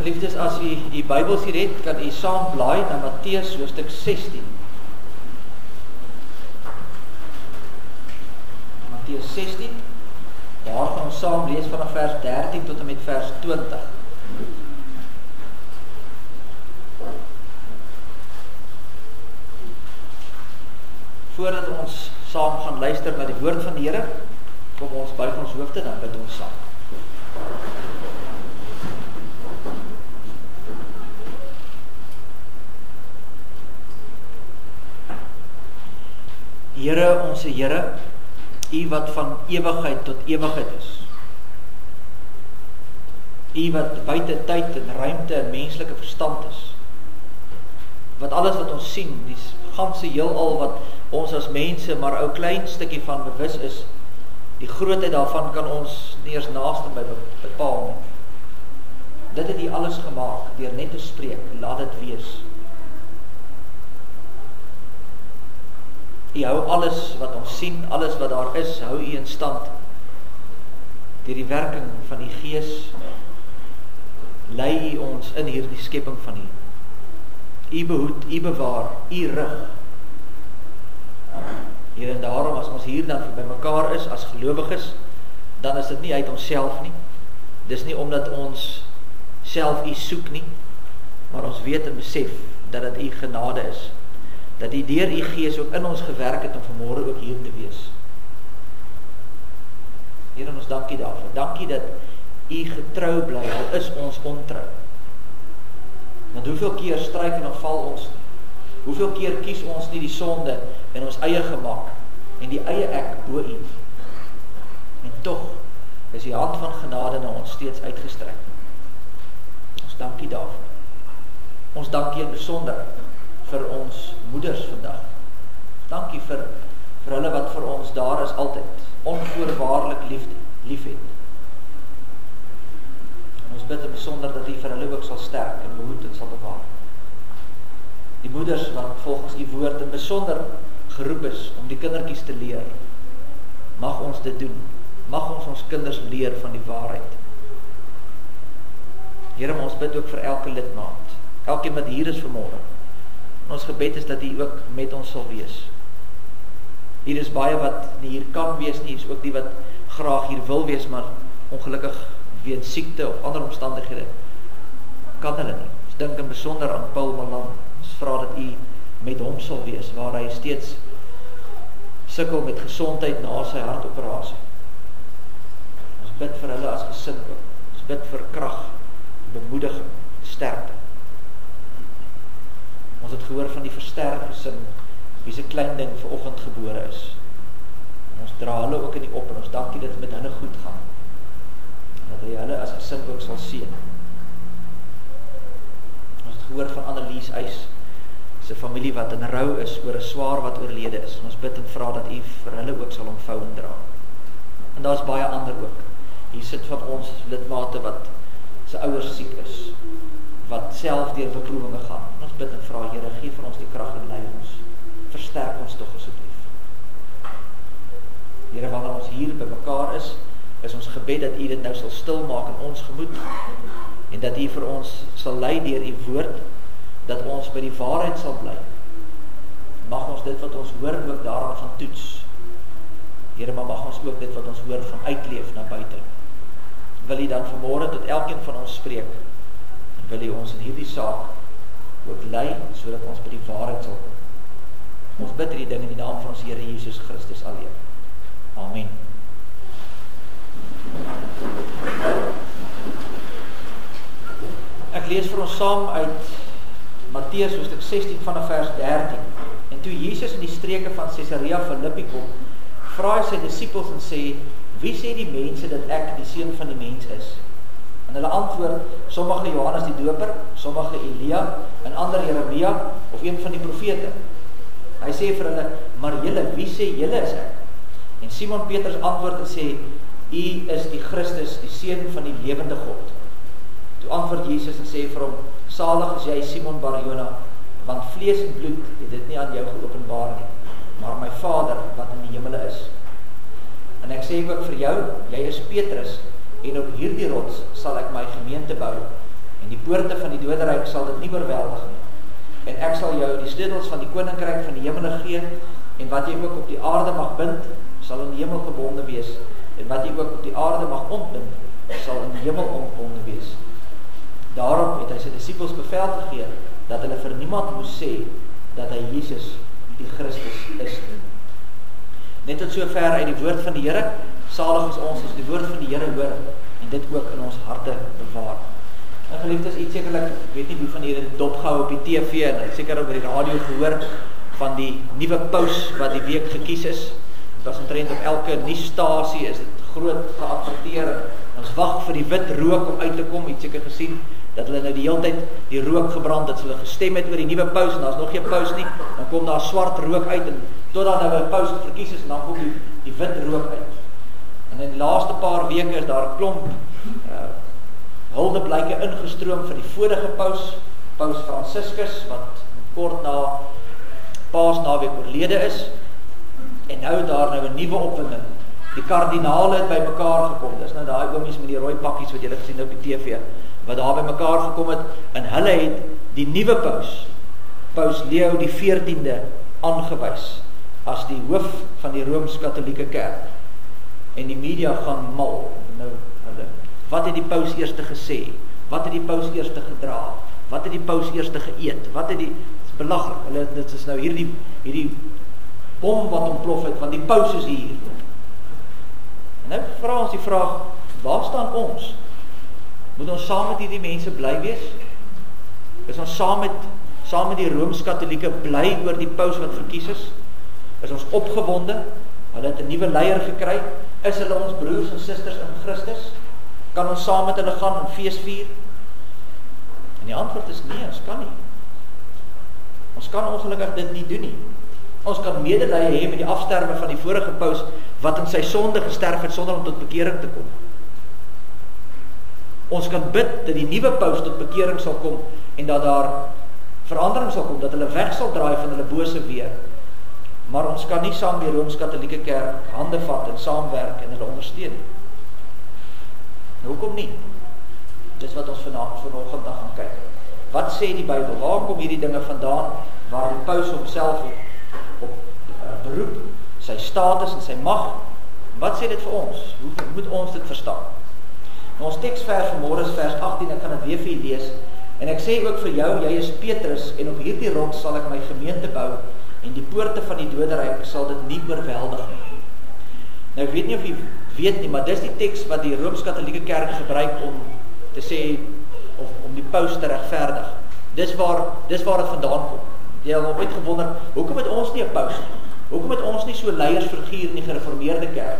Geliefdes, as u die Bybels hier het, kan u saam blaai na Matteus hoofstuk 16. Matteus 16, daar gaan ons saam lees vanaf vers 13 tot en met vers 20. Voordat ons saam gaan luister na die woord van die Here, kom ons buig ons hoofde, dan bid ons saam. Here, onse Here, U wat van ewigheid tot ewigheid is. U wat buite tyd en ruimte en menslike verstand is. Wat alles wat ons sien, die ganse heelal wat ons as mense maar ou klein stukkie van bewus is, die grootheid daarvan kan ons nie eers naaste by bepaal nie. Dit het U alles gemaak, deur net te spreek, laat dit wees. U hou alles wat ons sien, alles wat daar is, hou U in stand. Deur die werking van die Gees, lei U ons in hierdie skepping van U. U behoed, U bewaar, U rig. Hier en daarom, as ons hier dan by mekaar is, as gelowiges, dan is dit nie uit onsself nie. Dis nie omdat ons self U soek nie, maar ons weet en besef dat dit U genade is. Dat U deur U Gees ook in ons gewerk het om vanmôre ook hier te wees. Here, ons dankie daarvoor. Dankie dat U getrou bly, al is ons ontrou. Want hoeveel keer struikel en val ons nie? Hoeveel keer kies ons nie die sonde in ons eie gemaak en die eie ek bo U? En tog is die hand van genade na ons steeds uitgestrek. Ons dankie daarvoor. Ons dankie in besonder vir ons moeders vandag. Dankie vir hulle wat vir ons daar is altyd, onvoorwaardelik lief het. En ons bid in besonder dat U vir hulle ook sal sterk en behoed en sal bewaar. Die moeders wat volgens U woord in besonder geroep is om die kindertjies te leer, mag ons dit doen. Mag ons kinders leer van die waarheid. Here, ons bid ook vir elke lidmaat, elkeen wat hier is vanmôre. Ons gebed is dat U ook met ons sal wees. Hier is baie wat nie hier kan wees nie, is ook die wat graag hier wil wees, maar ongelukkig weens siekte of ander omstandighede kan hulle nie. Ons dink in besonder aan Paul Malan. Ons vra dat U met hom sal wees, waar hy steeds sukkel met gesondheid na sy hartoperasie. Ons bid vir hulle as gesin ook. Ons bid vir krag, bemoediging, sterkte. Ons het gehoor van die versterk gesin, wie se klein ding vanoggend gebore is. En ons dra hulle ook in die op, en ons dankie dat het met hulle goed gaan. En dat hy hulle as gesin ook sal seën. Ons het gehoor van Annelies Eis, sy familie wat in rou is oor 'n swaar wat oorlede is. En ons bid en vra dat U vir hulle ook sal ontvou en dra. En daar is baie ander ook. Hier sit van ons lidmate wat se ouers siek is, wat self deur beproewinge gaan. Ons bid en vra, Here, gee vir ons die krag en lei ons. Versterk ons tog asseblief. Here, wanneer ons hier by mekaar is ons gebed dat U dit nou sal stil maak in ons gemoed, en dat U vir ons sal lei deur U woord, dat ons by die waarheid sal bly. Mag ons dit wat ons hoor ook daaraan gaan toets. Here, maar mag ons ook dit wat ons hoor van uitleef na buite. Wil U dan vanmôre tot elkeen van ons spreek, en wil U ons in hierdie saak ook lei, sodat ons by die waarheid sal kom. Ons bid hierdie ding in die naam van ons Here Jesus Christus alleen. Amen. Ek lees vir ons saam uit Matteus hoofstuk 16 vanaf vers 13. En toe Jesus in die streke van Caesarea Philippi kom, vra hy sy disippels en sê, wie sê die mense dat ek die seun van die mens is? En hulle antwoord, sommige Johannes die Doper, sommige Elia, en ander Jeremia, of een van die profete. Hy sê vir hulle, maar julle, wie sê julle is ek? En Simon Petrus antwoord en sê, U is die Christus, die seun van die lewende God. Toe antwoord Jesus en sê vir hom, salig is jy Simon Bar-Jona, want vlees en bloed het dit nie aan jou geopenbaar nie, maar my Vader wat in die hemele is. En ek sê ook vir jou, jy is Petrus, en op hierdie rots sal ek my gemeente bou, En die poorte van die doderyk sal dit nie oorweldig nie. En ek sal jou die sleutels van die koninkryk van die hemele gee, en wat jy ook op die aarde mag bind, sal in die hemel gebonde wees, en wat jy ook op die aarde mag ontbind, sal in die hemel ontbonde wees. Daarom het hy sy disippels bevel gegee, dat hulle vir niemand moes sê, dat hy Jesus die Christus is nie. Net tot sover uit die woord van die Here, salig is ons as die woord van die Here hoor, en dit ook in ons harte bewaar. En geliefdes, iets sekerlik, ek weet nie wie van julle dit dopgehou op die TV, en seker op die radio gehoor, van die nuwe paus wat die week gekies is. Dit was omtrent op elke nuusstasie is dit groot geadverteer, en ons wag vir die wit rook om uit te kom, iets seker gesien, dat hulle nou die hele tyd die rook gebrand, dat hulle gestem het oor die nuwe paus, en daar is nog geen paus nie, dan kom daar swart rook uit, en totdat nou 'n paus verkies is, en dan kom die wit rook uit. En in die laaste paar weke is daar 'n klomp huldeblyke ingestroom vir die vorige paus, Paus Franciscus, wat kort na Paasnaweek oorlede is, en nou daar nou 'n nuwe opwinding. Die kardinale het by mekaar gekom, dis nou daai oomies met die rooi pakkies wat julle gesien het op die TV, wat daar by mekaar gekom het, en hulle het die nuwe paus, Paus Leo die 14de, aangewys as die hoof van die Rooms-Katholieke Kerk. En die media gaan mal. Nou, wat het die paus eerste gesê? Wat het die paus eerste gedra? Wat het die paus eerste geëet? Wat het die, dit is belaglik. Dit is nou hierdie bom wat ontplof het, want die paus is hier. En nou vra ons die vraag, waar staan ons? Moet ons saam met hierdie mense bly wees? Is ons saam met die Rooms-Katholieke bly oor die paus wat verkies is? Is ons opgewonde? Hulle het 'n nuwe leier gekry? Is hulle ons broers en susters in Christus? Kan ons saam met hulle gaan en fees vier? En die antwoord is nee, ons kan nie. Ons kan ongelukkig dit nie doen nie. Ons kan medelee hê met die afsterwe van die vorige paus, wat in sy sonde gesterf het, sonder om tot bekering te kom. Ons kan bid dat die nuwe paus tot bekering sal kom, en dat daar verandering sal kom, dat hulle weg sal draai van hulle bose weer. Maar ons kan nie saam met die Rooms-Katholieke Kerk hande vat en saamwerk en hulle ondersteun. Hoekom nie? Dis wat ons vanoggend gaan kyk. Wat sê die Bybel? Waar kom hierdie dinge vandaan, waar die paus homself op beroep, sy status en sy mag? Wat sê dit vir ons? Hoe moet ons dit verstaan? Nou, ons teksvers vanmôre is vers 18, ek gaan dit weer vir julle lees. En ek sê ook vir jou, jy is Petrus, en op hierdie rots sal ek my gemeente bou, en die poorte van die doderyk sal dit nie oorweldig nie. Nou, ek weet nie of jy weet nie, maar dis die teks wat die Rooms-Katholieke Kerk gebruik om te sê, of om die paus te regverdig. Dis waar dit vandaan kom. Jy het ooit gewonder, hoekom het ons nie 'n paus nie? Hoekom het ons nie so leiersfiguur in die gereformeerde kerk?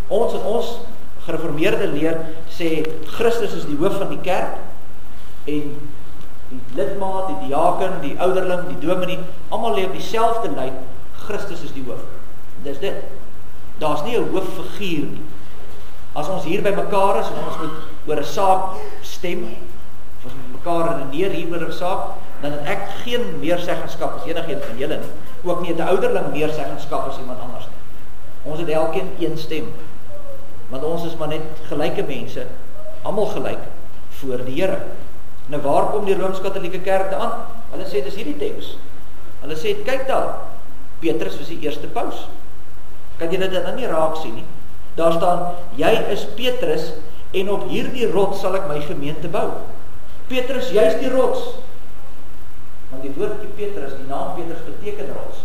Ons in ons gereformeerde leer sê, Christus is die hoof van die kerk, en die lidmaat, die diaken, die ouderling, die dominee, almal lê op dieselfde lyn, Christus is die hoof. Dis dit. Daar's nie 'n hooffiguur nie. As ons hier by mekaar is, en ons moet oor 'n saak stem, of ons met mekaar redeneer hier oor 'n saak, dan het ek geen meer seggenskap as enigeen van julle nie. Ook nie het 'n ouderling meer seggenskap as iemand anders nie. Ons het elkeen een stem, want ons is maar net gelyke mense, almal gelyk voor die Here. Nou waar kom die Rooms-Katholieke Kerk aan? Hulle sê dis hierdie teks. Hulle sê kyk daar, Petrus was die eerste paus. Kan jy dit dan nie raak sien nie? Daar staan, jy is Petrus, en op hierdie rots sal ek my gemeente bou. Petrus, jy is die rots. Want die woordjie Petrus, die naam Petrus beteken rots.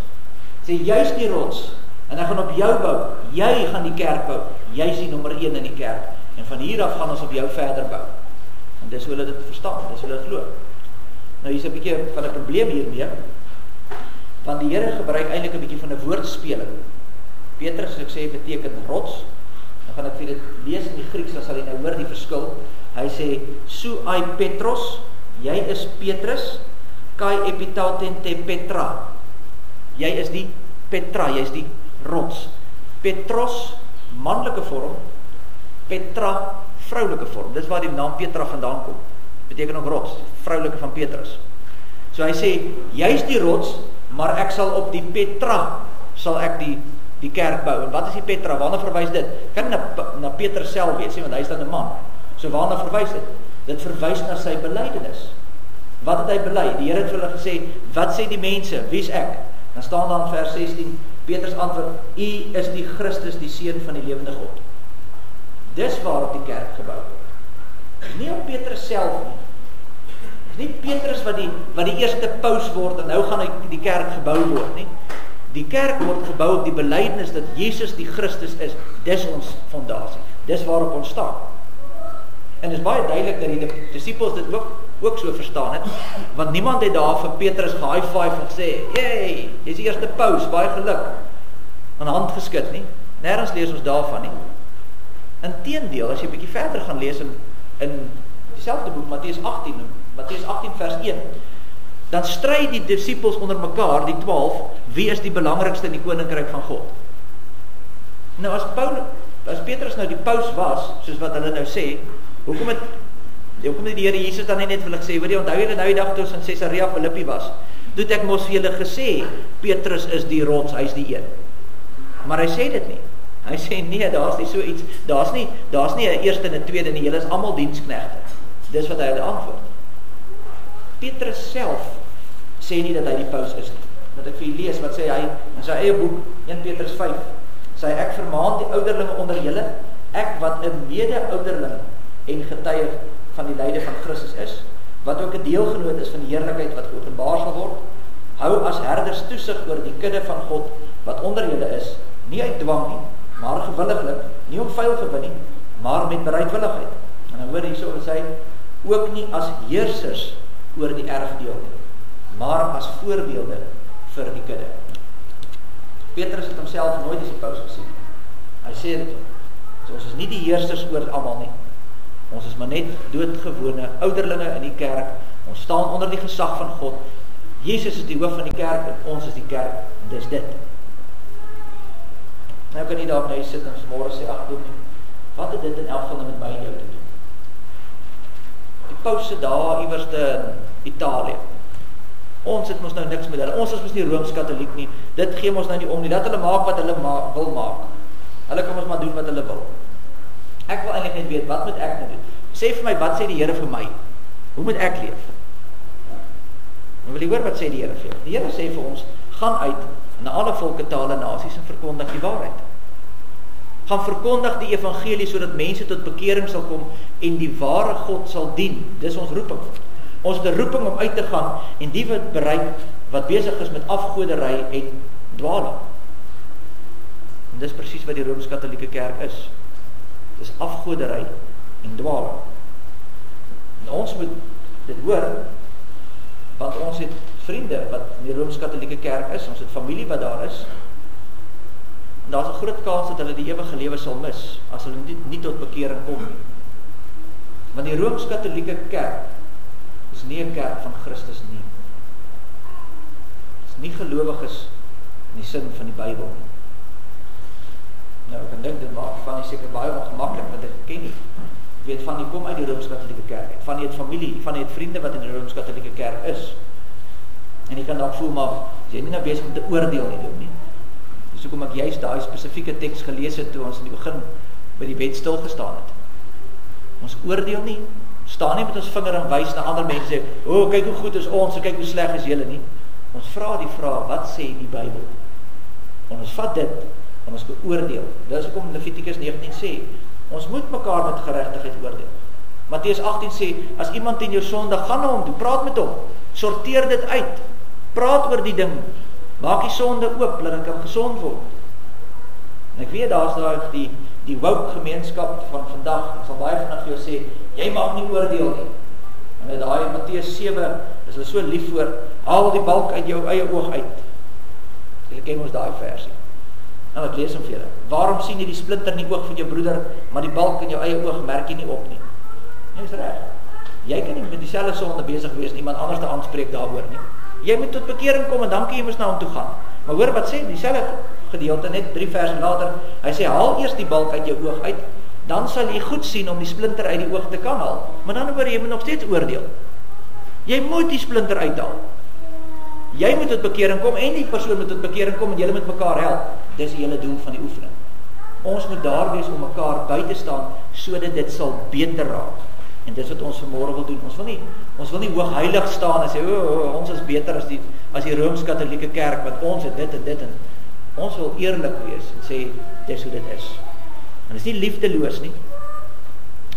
Sê, jy is die rots, en ek gaan op jou bou. Jy gaan die kerk bou. Jy is die nommer 1 in die kerk. En van hier af gaan ons op jou verder bou. En dis hoe hulle dit verstaan, dis hoe hulle dit glo. Nou, hier is 'n bietjie van 'n probleem hiermee, want die Here gebruik eintlik 'n bietjie van 'n woordspeling. Petrus, as ek sê, beteken rots. Dan gaan ek vir dit lees in die Grieks, dan sal jy nou hoor die verskil. Hy sê, su ai Petros, jy is Petrus, kai epitauten te Petra. Jy is die Petra, jy is die rots. Petros, manlike vorm, Petra, vroulike vorm. Dis waar die naam Petra vandaan kom. Beteken ook rots, vroulike van Petrus. So hy sê, jy is die rots, maar ek sal op die Petra, sal ek die kerk bou. En wat is die Petra? Waarna verwys dit? Kan na Petrus self wees, want hy is dan 'n man. So waarna verwys dit? Dit verwys na sy belydenis. Wat het hy bely? Die Here het vir hulle gesê, wat sê die mense? Wie is ek? Dan staan daar in vers 16, Petrus antwoord, U is die Christus, die Seun van die lewende God. Dis waarop die kerk gebou word. Nie op Petrus self nie. Dis nie Petrus wat die eerste paus word en nou gaan die kerk gebou word nie. Die kerk word gebou op die belydenis dat Jesus die Christus is. Dis ons fondasie. Dis waarop ons staan. En dit is baie duidelik dat die disippels dit ook so verstaan het, want niemand het daar vir Petrus ge-high five en gesê, "Hey, jy's die eerste paus, baie geluk." Aan hand geskit nie. Nêrens lees ons daarvan nie. Inteendeel, as jy 'n bietjie verder gaan lees in dieselfde boek Matteus 18 vers 1, dan stry die disippels onder mekaar, die 12, wie is die belangrikste in die koninkryk van God? Nou as Petrus nou die paus was, soos wat hulle nou sê, hoekom het die Here Jesus dan net vir hulle gesê, onthou julle nou die dag toe ons in Caesarea Philippi was, toe het ek mos vir julle gesê, Petrus is die rots, hy is die een. Maar hy sê dit nie. Hy sê nee, daar's nie so iets, daar's nie 'n eerste en 'n tweede nie, julle is almal diensknegte. Dis wat hy hulle antwoord. Petrus self sê nie dat hy die paus is nie. Dat ek vir julle lees, wat sê hy in sy eie boek, 1 Petrus 5, sê hy, ek vermaan die ouderlinge onder julle, ek wat 'n mede-ouderling en getuie van die lyde van Christus is, wat ook 'n deelgenoot is van die heerlikheid wat geopenbaar sal word, hou as herders toesig oor die kudde van God, wat onder julle is, nie uit dwang nie, maar gewilliglik, nie om vuil gewin nie, maar met bereidwilligheid. En dan hoor hierso sê hy, ook nie as heersers oor die erfdeel nie, maar as voorbeelde vir die kudde. Petrus het homself nooit as die paus gesien. Hy sê dit, so ons is nie die heersers oor almal nie. Ons is maar net doodgewone ouderlinge in die kerk. Ons staan onder die gesag van God. Jesus is die hoof van die kerk en ons is die kerk. En dis dit. Nou kan jy daar op huis sit en môre sê, ag dominee, wat het dit in elk geval met my en jou te doen? Die paus se daar iewers in Italië. Ons het mos nou niks met hulle. Ons is mos nie Rooms-Katoliek nie. Dit gee ons nou nie om nie. Dat hulle maak wat hulle wil maak. Hulle kan ons maar doen wat hulle wil. Ek wil eintlik net weet, wat moet ek nou doen? Sê vir my, wat sê die Here vir my? Hoe moet ek leef? Nou wil jy hoor wat sê die Here vir jou? Die Here sê vir ons, gaan uit na alle volke, tale, nasies en verkondig die waarheid. Gaan verkondig die evangelie sodat mense tot bekering sal kom en die ware God sal dien. Dis ons roeping. Ons het 'n roeping om uit te gaan en die wat bereik wat besig is met afgoderry en dwaaling. En dis presies wat die Rooms-Katolieke kerk is. Dis afgoderry en dwaaling. En ons moet dit hoor, want ons het vriende wat in die Rooms-Katolieke kerk is, ons het familie wat daar is. En daar's 'n groot kans dat hulle die ewige lewe sal mis as hulle nie tot bekering kom nie. Want die Rooms-Katolieke kerk is nie 'n kerk van Christus nie. Dit is nie gelowiges in die sin van die Bybel nie. Nou, ek kan dink, dit maak van die seker baie ongemaklik, want ek ken nie. Ek weet van die kom uit die Rooms-Katolieke kerk. Van die het familie, van die het vriende wat in die Rooms-Katolieke kerk is. En jy kan dalk voel, maar jy nie nou besig om te oordeel nie. Dis hoekom ek juist daai spesifieke teks gelees het toe ons in die begin by die wet stil gestaan het. Ons oordeel nie, staan nie met ons vinger en wys na ander mense sê, "O, kyk hoe goed is ons, en kyk hoe sleg is julle nie." Ons vra die vraag, wat sê die Bybel? En ons vat dit en ons beoordeel. Dis hoekom Levitikus 19 sê, ons moet mekaar met geregtigheid oordeel. Matteus 18 sê, as iemand teen jou sondig, gaan na hom toe, praat met hom, sorteer dit uit, praat oor die ding, maak die sonde oop, laat dit kan gesond word. En ek weet, daar's daar die woke gemeenskap van vandag, ek sal baie vanaf vir jou sê, jy mag nie oordeel nie. En met daai Matteus 7, is hulle so lief voor, haal die balk uit jou eie oog uit. Julle ken ons daai versie. Nou, ek lees hom vir julle. Waarom sien jy die splinter in die oog van jou broeder, maar die balk in jou eie oog merk jy nie op nie? Nee, is reg. Jy kan nie met dieselfde sonde besig wees, iemand anders te aanspreek daaroor nie. Jy moet tot bekering kom en dan kan jy mos na hom toe gaan. Maar hoor wat sê, dieselfde gedeelte, net 3 verse later, hy sê, haal eers die balk uit jou oog uit, dan sal jy goed sien om die splinter uit die oog te kan haal. Maar dan hoor jy moet nog steeds oordeel. Jy moet die splinter uithaal. Jy moet tot bekering kom en die persoon moet tot bekering kom en julle moet mekaar help. Dis die hele doel van die oefening. Ons moet daar wees om mekaar by te staan sodat dit sal beter raak. En dis wat ons vanmôre wil doen. Ons wil nie hoogheilig staan en sê, ons is beter as die Rooms-Katholieke Kerk, want ons het dit en dit. En ons wil eerlik wees en sê, dis hoe dit is. En dis nie liefdeloos nie.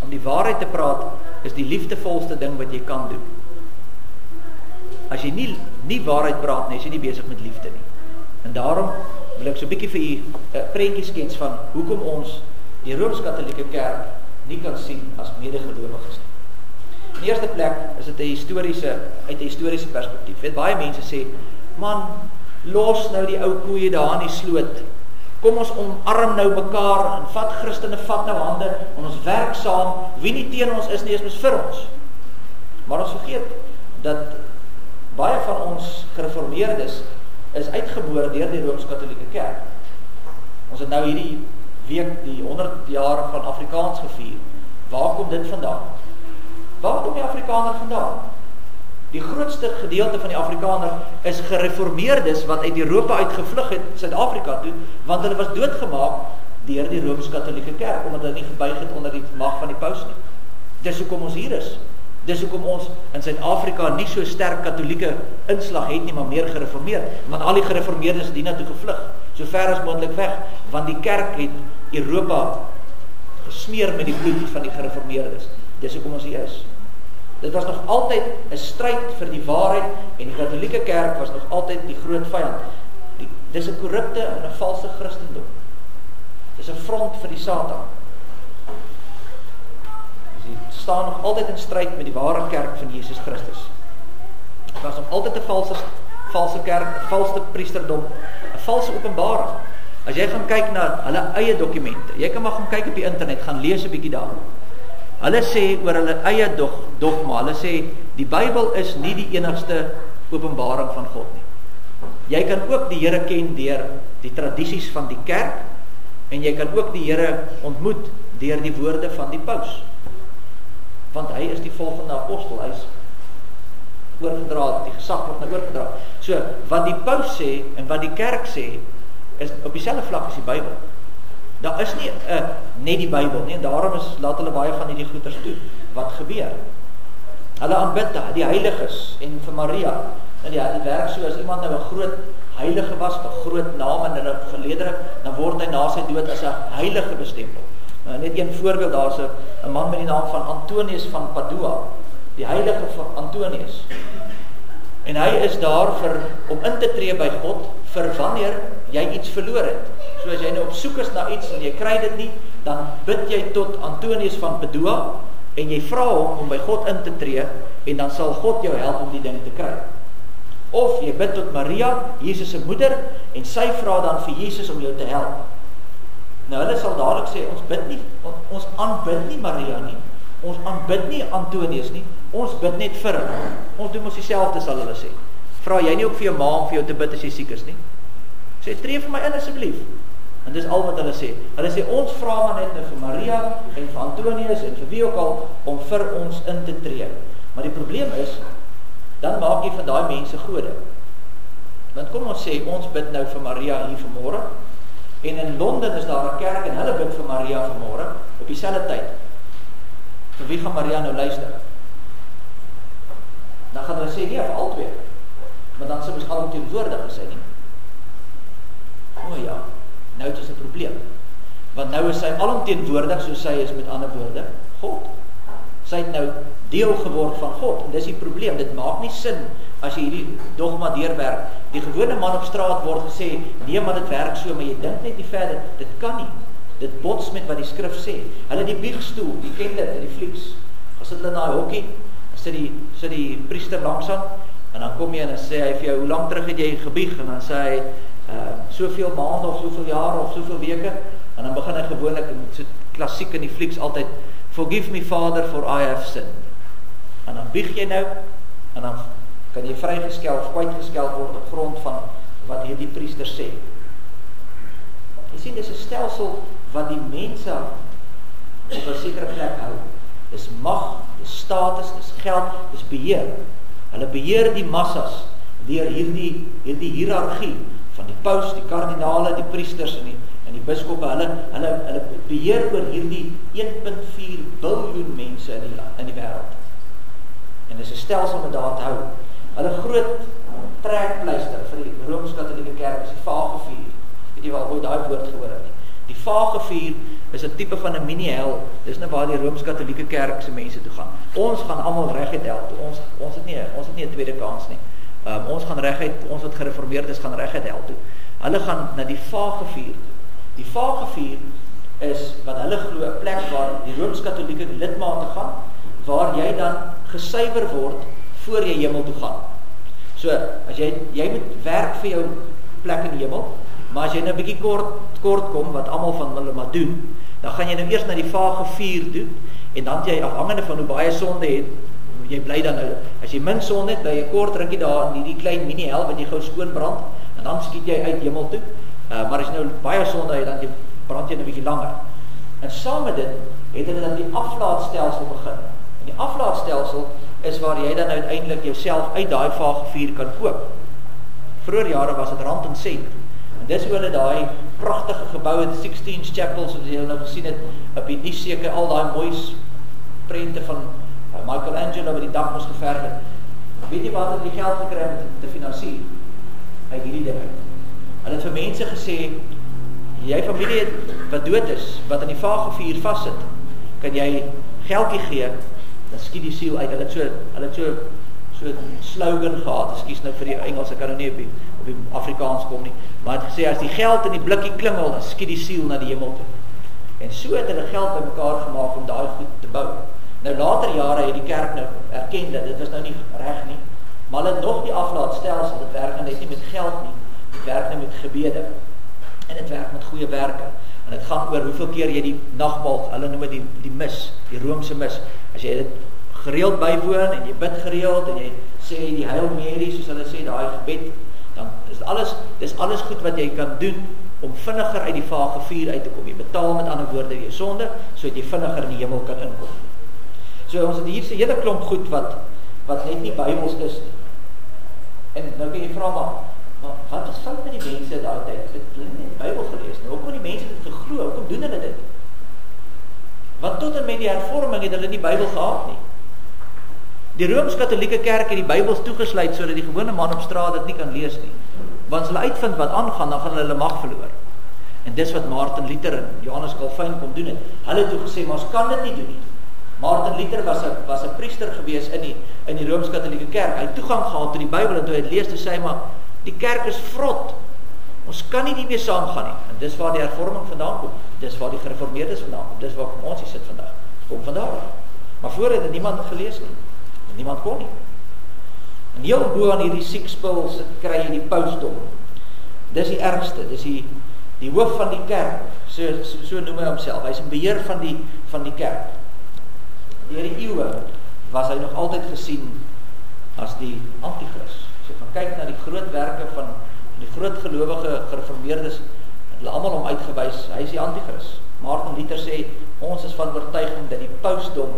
Om die waarheid te praat, is die liefdevolste ding wat jy kan doen. As jy nie waarheid praat nie, is jy nie besig met liefde nie. En daarom wil ek so 'n bietjie vir u 'n prentjie skets van hoekom ons die Rooms-Katholieke Kerk nie kan sien as medegelowiges nie. In die eerste plek is dit uit 'n historiese perspektief. Weet, baie mense sê, man, los nou die ou koeie daar in die sloot. Kom ons omarm nou mekaar en vat Christene, vat nou hande en ons werk saam. Wie nie teen ons is nie, is mis vir ons. Maar ons vergeet dat baie van ons gereformeerdes is uitgeboor deur die Rooms-Katholieke Kerk. Ons het nou hierdie week die 100 jaar van Afrikaans gevier. Waar kom dit vandaan? Waar kom die Afrikaner vandaan? Die grootste gedeelte van die Afrikaner is gereformeerdes wat uit Europa uitgevlug het, Suid-Afrika toe, want hulle was doodgemaak deur die Rooms-Katholieke Kerk, omdat hulle nie gebuig het onder die mag van die paus nie. Dis hoekom ons hier is. Dis hoekom ons in Suid-Afrika nie so sterk katholieke inslag het nie, maar meer gereformeerd, want al die gereformeerdes het hiernatoe gevlug, so ver as moontlik weg, want die kerk het Europa gesmeer met die bloed van die gereformeerdes. Dis hoekom ons hier is. Dit was nog altyd 'n stryd vir die waarheid, en die Katholieke Kerk was nog altyd die groot vyand. Dis 'n korrupte en 'n valse Christendom. Dis 'n front vir die Satan. Die staan nog altyd in stryd met die ware kerk van Jesus Christus. Dit was nog altyd 'n valse kerk, 'n valse priesterdom, 'n valse openbaring. As jy gaan kyk na hulle eie dokumente, jy kan maar gaan kyk op die internet, gaan lees 'n bietjie daar. Hulle sê oor hulle eie dogma, hulle sê die Bybel is nie die enigste openbaring van God nie. Jy kan ook die Here ken deur die tradisies van die kerk, en jy kan ook die Here ontmoet deur die woorde van die paus. Want hy is die volgende apostel, hy is oorgedra, die gesag word nou oorgedra. So, wat die paus sê en wat die kerk sê, is op dieselfde vlak as die Bybel. Daar is nie net die Bybel nie, en daarom laat hulle baie van hierdie goeters toe. Wat gebeur? Hulle aanbid die heiliges, en vir Maria, en ja, dit werk so, as iemand nou 'n groot heilige was, 'n groot naam in hulle geleedere, dan word hy na sy dood as 'n heilige bestempel. Net een voorbeeld, daar is 'n man met die naam van Antonius van Padua, die heilige van Antonius. En hy is daar om in te tree by God, vir wanneer jy iets verloor het. So as jy nou op soek is na iets en jy kry dit nie, dan bid jy tot Antonius van Padua, en jy vra hom om by God in te tree, en dan sal God jou help om die ding te kry. Of jy bid tot Maria, Jesus se moeder, en sy vra dan vir Jesus om jou te help. Nou hulle sal dadelik sê, ons aanbid nie Maria nie, ons aanbid nie Antonius nie, ons bid net vir hulle. Ons doen ons dieselfde, sal hulle sê. Vra jy nie ook vir jou ma om vir jou te bid as jy siek is nie? Sê, tree vir my in asseblief. En dis al wat hulle sê. Hulle sê, ons vra maar net nou vir Maria, en vir Antonius, en vir wie ook al, om vir ons in te tree. Maar die probleem is, dan maak jy van daai mense gode. Want kom ons sê, ons bid nou vir Maria hier vanmôre, en in Londen is daar 'n kerk, en hulle bid vir Maria vanmôre, op dieselfde tyd. Vir wie gaan Maria nou luister? Dan gaan hulle sê, nee, vir al twee. Maar dan sê ons alomteenwoordig is hy nie. O ja, nou het ons 'n probleem. Want nou is sy alomteenwoordig, soos sy is met ander woorde, God. Sy het nou deel geword van God, en dis die probleem. Dit maak nie sin as jy hierdie dogma deurwerk. Die gewone man op straat word gesê, nee, maar dit werk so, maar jy dink net nie verder, dit kan nie. Dit bots met wat die skrif sê. Hulle die biegstoel, die ken dit in die flieks. As hulle na hokkie, sit die priester langsaan, en dan kom jy en dan sê hy vir jou, hoe lang terug het jy gebieg? En dan sê hy, soveel maande of soveel jare of soveel weke, en dan begin hy gewoonlik, so klassiek in die flieks altyd, forgive me Father for I have sinned. En dan bieg jy nou, en dan kan jy vrygeskel of kwytgeskel word op grond van wat hierdie priester sê. Jy sien, dis 'n stelsel wat die mense op 'n sekere plek hou. Dis mag, dis status, dis geld, dis beheer. Hulle beheer die massas deur hierdie hiërargie van die paus, die kardinale, die priesters En die biskoppe, hulle beheer oor hierdie 1,4 biljoen mense in die wêreld. En dis 'n stelsel om daar te hou. Hulle groot trekpleister vir die Rooms-Katolieke Kerk is die Vagevuur. Weet jy wel ooit daai woord gehoor het nie? Die Vagevuur is 'n tipe van 'n mini-hel. Dis nou waar die Rooms-Katolieke Kerk se mense toe gaan. Ons gaan almal reguit hel toe. Ons het nie 'n tweede kans nie. Ons gaan reguit, ons wat gereformeerd is, gaan reguit hel toe. Hulle gaan na die Vagevuur. Die Vagevuur is wat hulle glo 'n plek waar die Rooms-Katolieke lidmate gaan, waar jy dan gesuiwer word voor jy hemel toe gaan. So, as jy moet werk vir jou plek in die hemel, maar as jy nou 'n bietjie kort kom, wat almal van hulle maar doen, dan gaan jy nou eers na die Vagevuur toe, en dan jy afhangende van hoe baie sonde het, jy bly dan nou, as jy min sonde het, bly jy kort rukkie daar in die klein mini-hel wat jy gou skoon brand, en dan skiet jy uit hemel toe. Maar as jy nou baie sonde het, dan brand jy 'n bietjie langer. En saam met dit het hulle dan die aflaatstelsel begin. En die aflaatstelsel is waar jy dan uiteindelik jouself uit daai Vagevuur kan koop. Vroeger jare was dit rand en sent. En dis hoe hulle daai pragtige geboue, die Sixtine Chapels, wat jy nou gesien het, op die nuus seker al daai mooi prente van Michelangelo wat die dak moes geverf het. Weet jy wat hulle die geld gekry het om te finansier? Uit hierdie ding uit. Hulle het vir mense gesê, jy familie wat dood is, wat in die Vagevuur vassit, kan jy geldjie gee, dan skiet die siel uit. Hulle het so slogan gehad, ekskuus nou vir die Engels, ek kan nou nie op die Afrikaans kom nie, maar het gesê, as die geld in die blikkie klingel, dan skiet die siel na die hemel toe. En so het hulle geld by mekaar gemaak om daai goed te bou. Nou later jare het die kerk nou erken dat dit was nou nie reg nie, maar hulle het nog die aflaatstelsel, dit werk net nie met geld nie, dit werk net met gebede, en dit werk met goeie werke, en dit gaan oor hoeveel keer jy die nagmaal, hulle noem dit die mis, die Roomse mis, as jy dit gereeld bywoon, en jy bid gereeld, en jy sê die Hail Mary, soos hulle sê, daai gebed, dan is alles goed wat jy kan doen, om vinniger uit die Vagevuur uit te kom. Jy betaal met ander woorde jou sonde, so dat jy vinniger in die hemel kan inkom. So ons het hier 'n hele klomp goed wat net nie Bybels is nie. En nou kan jy vra, maar wat is fout met die mense daai tyd? Hulle het nie die Bybel gelees nie. Hoekom die mense dit geglo? Hoekom doen hulle dit? Want tot en met die hervorming het hulle nie Bybel gehad nie. Die Rooms-Katolieke Kerk het die Bybels toegesluit sodat die gewone man op straat dit nie kan lees nie. Want as hulle uitvind wat aangaan, dan gaan hulle mag verloor. En dis wat Martin Luther en Johannes Calvin kom doen het. Hulle het toe gesê, maar ons kan dit nie doen nie. Martin Luther was 'n priester gewees in die Rooms-Katolieke Kerk. Hy het toegang gehad tot die Bybel en toe hy het lees, toe sê hy, maar die kerk is vrot. Ons kan nie meer saamgaan nie. En dis waar die hervorming vandaan kom. Dis waar die gereformeerdes vandaan kom. Dis waar ons hier sit vandag. Kom vandag. Maar voor het niemand gelees nie. Niemand kon nie. En heel bo aan hierdie siekspul kry jy die pausdom. Dis die ergste, dis die hoof van die kerk, so noem hy homself. Hy's in beheer van die kerk. Deur die eeue was hy nog altyd gesien as die antichrist. As jy gaan kyk na die groot werke van die groot gelowige gereformeerdes, het hulle almal hom uitgewys, hy is die antichrist. Martin Luther sê, ons is van oortuiging dat die pausdom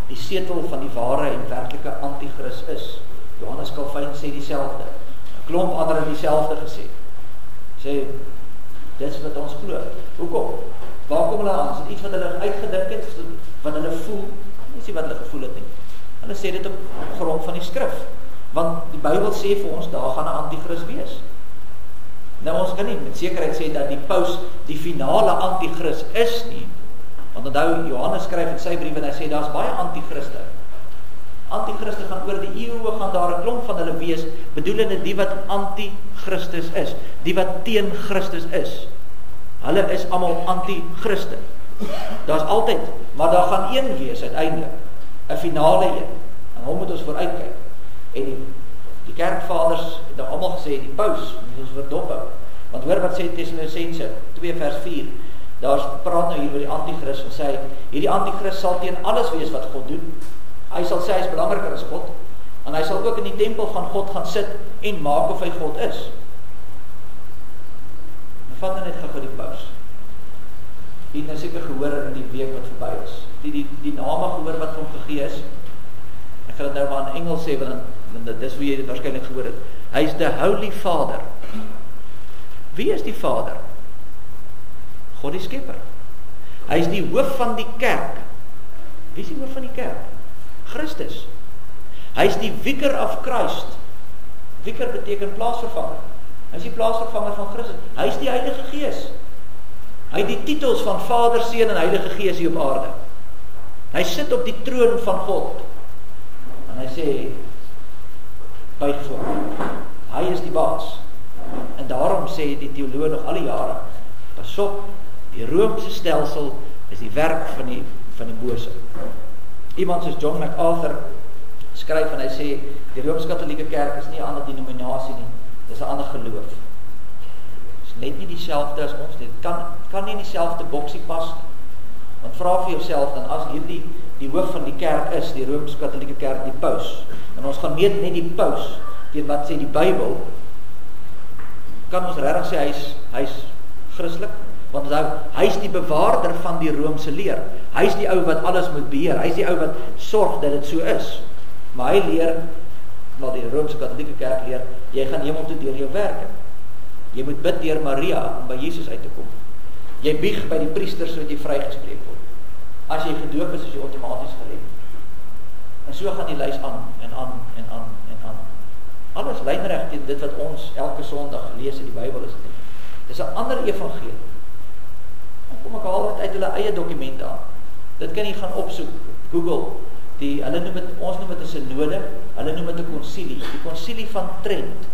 die setel van die ware en werklike antichrist is. Johannes Calvin sê dieselfde. 'n Klomp ander het dieselfde gesê. Sê, dit is wat ons glo. Hoekom? Waar kom hulle aan? Is dit iets wat hulle uitgedink het? Is dit wat hulle voel? Nie wat hulle gevoel het nie. Hulle sê dit op grond van die skrif. Want die Bybel sê vir ons, daar gaan 'n antichrist wees. Nou ons kan nie met sekerheid sê dat die paus die finale antichrist is nie. Want onthou, Johannes skryf in sy brief en hy sê, daar's baie antichriste. Antichriste gaan oor die eeue, gaan daar 'n klomp van hulle wees, bedoelende die wat anti-Christus is, die wat teen Christus is. Hulle is almal anti-Christe. Daar's altyd, maar daar gaan een wees uiteindelik, 'n finale een. En hom moet ons vooruitkyk. En die kerkvaders het nou almal gesê, die paus moet ons verdop hou. Want hoor wat sê Tessalonisense 2 vers 4. Daar praat nou hier oor die antichrist en sê, hierdie antichrist sal teen alles wees wat God doen. Hy sal sê hy is belangriker as God. En hy sal ook in die tempel van God gaan sit en maak of hy God is. Vat nou net gou die paus. Jy het nou seker gehoor in die week wat verby is. Die name gehoor wat hom gegee is. Ek gaan dit nou maar in Engels sê, want dis hoe jy dit waarskynlik gehoor het. Hy is the Holy Father. Wie is die Vader? God die skepper. Hy is die hoof van die kerk. Wie is die hoof van die kerk? Christus. Hy is die vicar of Christ. Vicar beteken plaasvervanger. Hy is die plaasvervanger van Christus. Hy is die Heilige Gees. Hy het die titels van Vader, Seun en Heilige Gees hier op aarde. Hy sit op die troon van God. En hy sê, buig voor. Hy is die baas. En daarom sê die teoloog nog al die jare, pas op, die Romeinse stelsel is die werk van die bose. Iemand soos John MacArthur skryf en hy sê, die Rooms-Katholieke Kerk is nie 'n ander denominasie nie, dis 'n ander geloof. Dis net nie dieselfde as ons nie, kan nie in dieselfde boksie pas nie. Want vra vir jouself dan, as hierdie die hoof van die kerk is, die Rooms-Katholieke Kerk, die paus, en ons gaan meet net die paus, teen wat sê die Bybel, kan ons regtig sê hy is Christelik? Want hy is die bewaarder van die Romeinse leer. Hy is die ou wat alles moet beheer. Hy is die ou wat sorg dat dit so is. Maar hy leer, maar die Rooms-Katholieke Kerk leer, jy gaan hemel toe deur jou werke. Jy moet bid deur Maria om by Jesus uit te kom. Jy bieg by die priesters sodat jy vrygespreek word. As jy gedoop is jy outomaties gered. En so gaan die lys aan en aan en aan en aan. Alles lynreg teen dit wat ons elke Sondag lees in die Bybel is. Dis 'n ander evangelie. Dan kom ek haal dit uit hulle eie dokumente aan. Dit kan jy gaan opsoek, Google. Hulle noem dit, ons noem dit 'n synode, hulle noem dit 'n konsilie. Die konsilie van Trent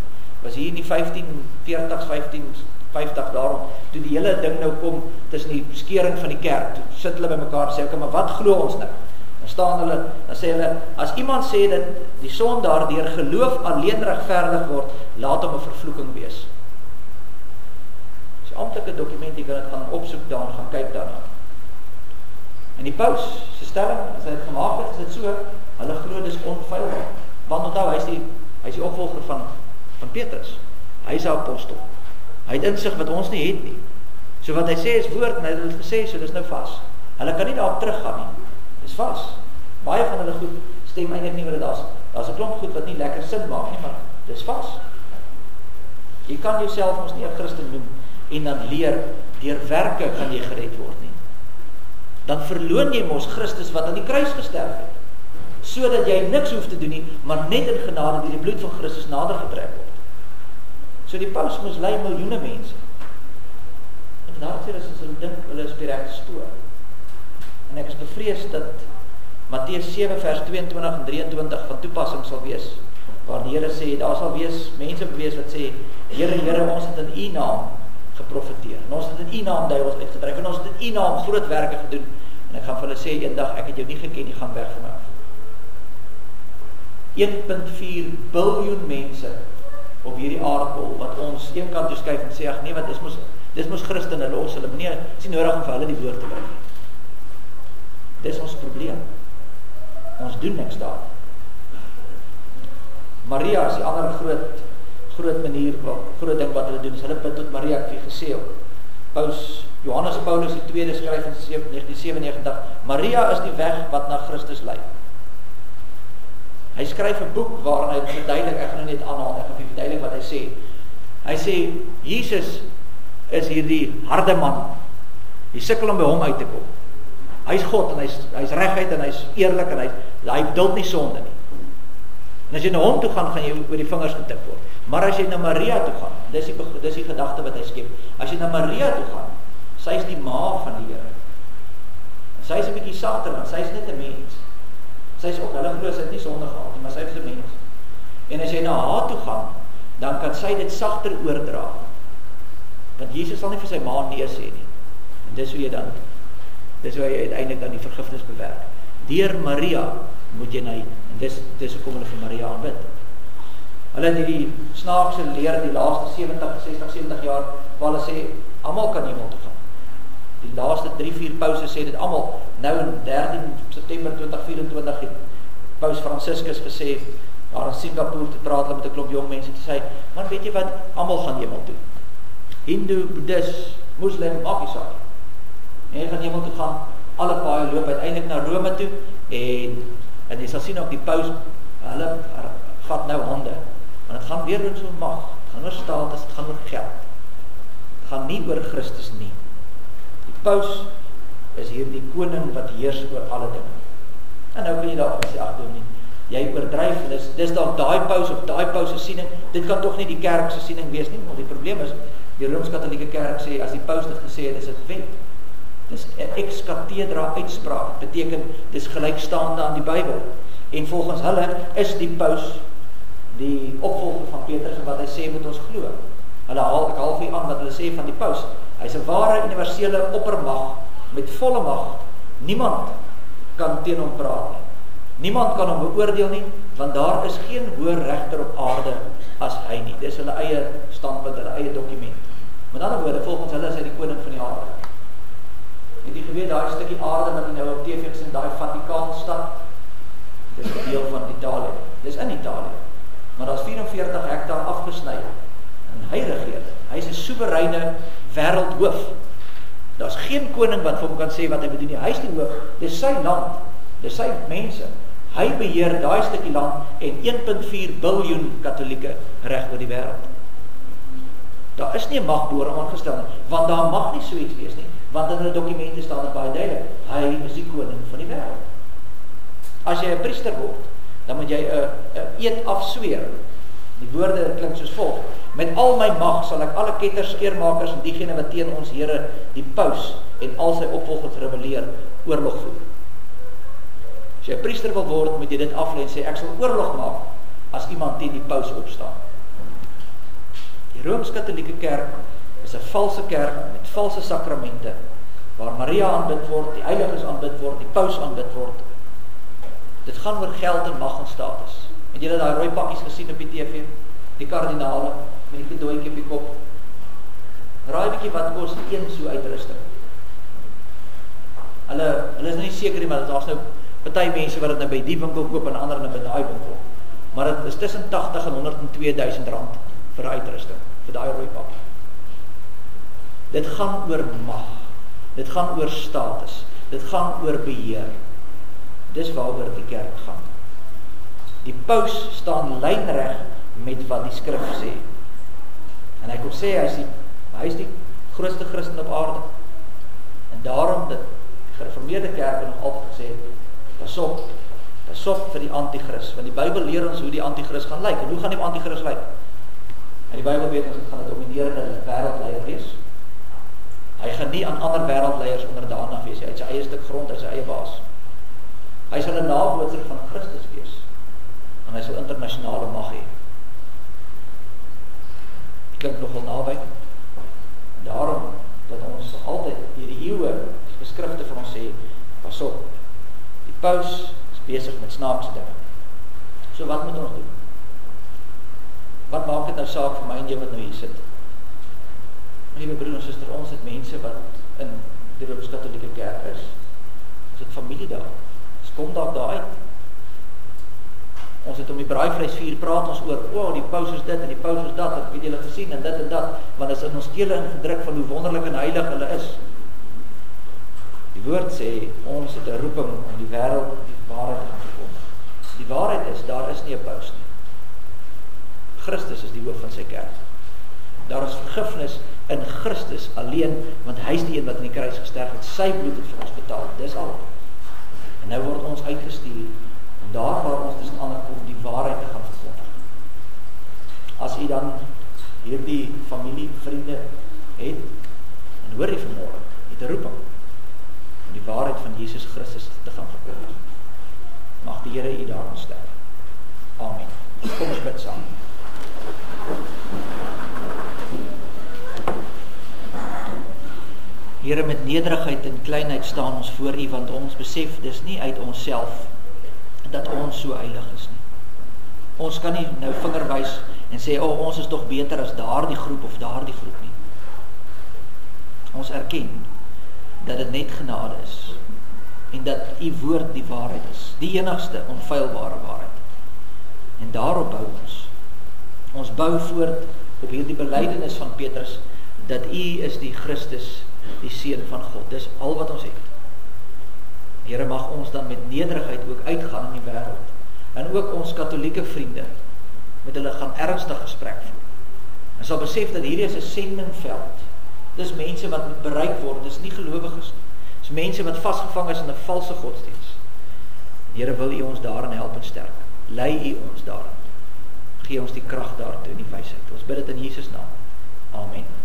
was hier in die 1540s, 1550 daarom, toe die hele ding nou kom tussen die skering van die kerk, toe sit hulle by mekaar en sê, okay, maar wat glo ons nou? Dan sê hulle, as iemand sê dat die sondaar deur geloof alleen regverdig word, laat hom 'n vervloeking wees. Dis 'n amptelike dokument, jy kan dit gaan opsoek daar en gaan kyk daarna. En die paus se stelling, as hy dit gemaak het, is dit so, hulle glo dis onfeilbaar. Want onthou, hy is die opvolger van Petrus. Hy is 'n apostel. Hy het insig wat ons nie het nie. So wat hy sê is woord, en hy het dit gesê, so dis nou vas. Hulle kan nie daarop teruggaan nie. Dis vas. Baie van hulle goed stem eintlik nie met dit daar's 'n klomp goed wat nie lekker sin maak nie, maar dis vas. Jy kan jouself ons nie 'n Christen noem en dan leer deur werke kan jy gered word nie. Dan verloon jy mos Christus wat aan die kruis gesterf het, sodat jy niks hoef te doen nie, maar net in genade deur die bloed van Christus nader getrek word. So die paus mislei miljoene mense. En daarvoor is hulle dink hulle is op die regte spoor. En ek is bevrees dat Matteus 7 vers 22 en 23 van toepassing sal wees, waar die Here sê, daar sal wees mense wees wat sê, Here, Here, ons het in U naam geprofeteer, en ons het in U naam duiwels uitgedryf, en ons het in U naam groot werke gedoen, en ek gaan vir hulle sê, eendag, ek het jou nie geken, jy gaan weg van my af. 1,4 biljoen mense op hierdie aardbol, wat ons een kant toe skuif en sê, ag nee, wat dis mos Christene los, hulle meneer, is nie nodig om vir hulle die woord te bring. Dis ons probleem. Ons doen niks daar. Maria is die ander groot manier, groot ding wat hulle doen, is hulle bid tot Maria, ek het gesê, Johannes Paulus die tweede skryf in 1997, Maria is die weg wat na Christus lei. Hy skryf 'n boek waarin hy verduidelik, ek gaan nou net aanhaal, ek gaan verduidelik wat hy sê. Hy sê, Jesus is hierdie harde man, die sukkel om by hom uit te kom. Hy is God, en hy is reguit, en hy is eerlik, en hy duld nie sonde nie. En as jy na hom toe gaan jy oor die vingers getik word. Maar as jy na Maria toe gaan, dis die gedagte wat hy skep, as jy na Maria toe gaan, sy is die ma van die Here. Sy is 'n bietjie sagter, want sy is net 'n mens. Sy is ook, hulle glo sy het nie sonde gehad nie, maar sy is 'n mens. En as jy na haar toe gaan, dan kan sy dit sagter oordra. Want Jesus sal nie vir sy ma nee sê nie. En dis hoe jy uiteindelik dan die vergifnis bewerk. Deur Maria moet jy en dis hoekom hulle vir Maria aanbid. Hulle het hierdie snaakse leer die laaste 60-70 jaar, waar hulle sê, almal kan hemel toe gaan. Die laaste 3-4 pause sê dit almal. Nou in 13 September 2024 het Paus Franciscus gesê, daar in Singapore te praat met 'n klomp jong mense, te sê, man, weet jy wat, almal gaan hemel toe. Hindu, Boeddhist, Muslim, maak nie saak. En jy gaan hemel toe gaan, alle paaie loop uiteindelik na Rome toe, en jy sal sien ook die paus, hulle vat nou hande, want het gaan weer oor so mag, het gaan oor status, het gaan oor geld, het gaan nie oor Christus nie. paus is hier die koning wat heers oor alle dinge. En nou kan jy daar sê, ag nie, jy oordryf, en dis dalk daai paus of daai paus se siening, dit kan tog nie die kerk se siening wees nie, want die probleem is, die Rooms-Katholieke kerk sê, as die paus dit gesê het, is dit wet. Dis 'n ex cathedra uitspraak, beteken, dis gelykstaande aan die Bybel. En volgens hulle is die paus die opvolger van Petrus en wat hy sê moet ons glo. Ek haal vir aan wat hulle sê van die paus. Hy is 'n ware universele oppermag met volle mag. Niemand kan teen hom praat nie. Niemand kan hom beoordeel nie, want daar is geen hoër regter op aarde as hy nie. Dis hulle eie standpunt, hulle eie dokument. Met ander woorde, volgens hulle is hy die koning van die aarde. Het jy geweet, daai stukkie aarde wat jy nou op TV gesien, daai Vatikaanstad, dis 'n deel van Italië. Dis in Italië. Maar daar's 44 hektaar afgesny. En hy regeer dit. Hy is 'n soewereine wêreldhoof. Daar's geen koning wat vir hom kan sê wat hy moet doen nie. Hy is die hoof. Dis sy land. Dis sy mense. Hy beheer daai stukkie land en 1.4 biljoen Katolieke reg oor die wêreld. Daar is nie 'n mag bo hom aangestel nie, want daar mag nie so iets wees nie, want in hulle dokumente staan dit baie duidelik. Hy is die koning van die wêreld. As jy 'n priester word, dan moet jy 'n eed afsweer. Die woorde klink soos volg: met al my mag sal ek alle ketters, skeermakers en diegene wat teen ons Here, die paus en al sy opvolgers rebelleer, oorlog voer. As jy 'n priester wil word, moet jy dit aflê en sê ek sal oorlog maak as iemand teen die paus opstaan. Die Rooms-Katholieke kerk is 'n valse kerk met valse sakramente, waar Maria aanbid word, die heiliges aanbid word, die paus aanbid word. Dit gaan oor geld en mag en status. Het julle daai rooi pakkies gesien op die TV? Die kardinale met die dooitjie op die kop. Raai bietjie wat kos een so uitrusting. Hulle is nie seker nie, maar daar's nou party mense wat dit nou by die winkel koop en ander nou by daai winkel. Maar dit is tussen 80 en 102.000 rand vir uitrusting, vir daai rooi pakkie. Dit gaan oor mag. Dit gaan oor status. Dit gaan oor beheer. Dis waaroor die kerk gaan. Die paus staan lynreg met wat die skrif sê. En hy kom sê, hy is die grootste Christen op aarde. En daarom dat die gereformeerde kerk nog altyd gesê het, pas op vir die antichrist, want die Bybel leer ons hoe die antichrist gaan lyk. En hoe gaan die antichrist lyk? En die Bybel weet ons, gaan 'n dominerende wêreldleier wees. Hy gaan nie aan ander wêreldleiers onderdanig wees, hy het sy eie stuk grond, hy sy eie baas. Hy sal 'n nabootser van Christus wees, en hy sal internasionale mag hê. Dit klink nogal naby. Daarom dat ons altyd deur die eeue geskrifte vir ons sê, pas op, die paus is besig met snaakse dinge. So wat moet ons doen? Wat maak dit nou saak vir my en jou wat nou hier sit? Liewe broer en suster, ons het mense wat in die Rooms-Katholieke kerk is. Ons het familie daar. Ons kom daar uit. Ons het om die braaivleisvuur praat ons oor, die paus is dit en die paus is dat, ek weet julle gesien en dit en dat, want is in ons kele ingedruk van hoe wonderlik en heilig hulle is. Die woord sê, ons het 'n roeping om die wêreld die waarheid te gaan verkondig. Die waarheid is, daar is nie 'n paus nie. Christus is die hoof van sy kerk. Daar is vergifnis in Christus alleen, want hy is die een wat in die kruis gesterf het, sy bloed het vir ons betaal, dis al. En nou word ons uitgestuur, om daar waar ons tussen ander kom, die waarheid te gaan verkondig. As jy dan hierdie familie, vriende het, en hoor jy vanmorgen, het 'n roeping, om die waarheid van Jesus Christus te gaan verkondig. Mag die Here u daarin sterk. Amen. Kom ons bid saam. Here, met nederigheid en kleinheid staan ons voor u, want ons besef dis nie uit onsself dat ons so heilig is nie. Ons kan nie nou vinger wys en sê, ons is tog beter as daardie groep of daardie groep nie. Ons erken dat dit net genade is en dat u woord die waarheid is, die enigste onfeilbare waarheid. En daarop bou ons. Ons bou voort op hierdie belydenis van Petrus dat u is die Christus, die Seun van God. Dis al wat ons het. Here, mag ons dan met nederigheid ook uitgaan in die wêreld. En ook ons katholieke vriende met hulle gaan ernstig gesprek voer. En sal besef dat hierdie is 'n sendingveld Dis mense wat moet bereik word, dis nie gelowiges nie. Dis mense wat vasgevang is in 'n valse godsdiens. Die Here wil U ons daarin help en sterk. Lei U ons daarin. Gee ons die krag daartoe en die wysheid. Ons bid dit in Jesus naam. Amen.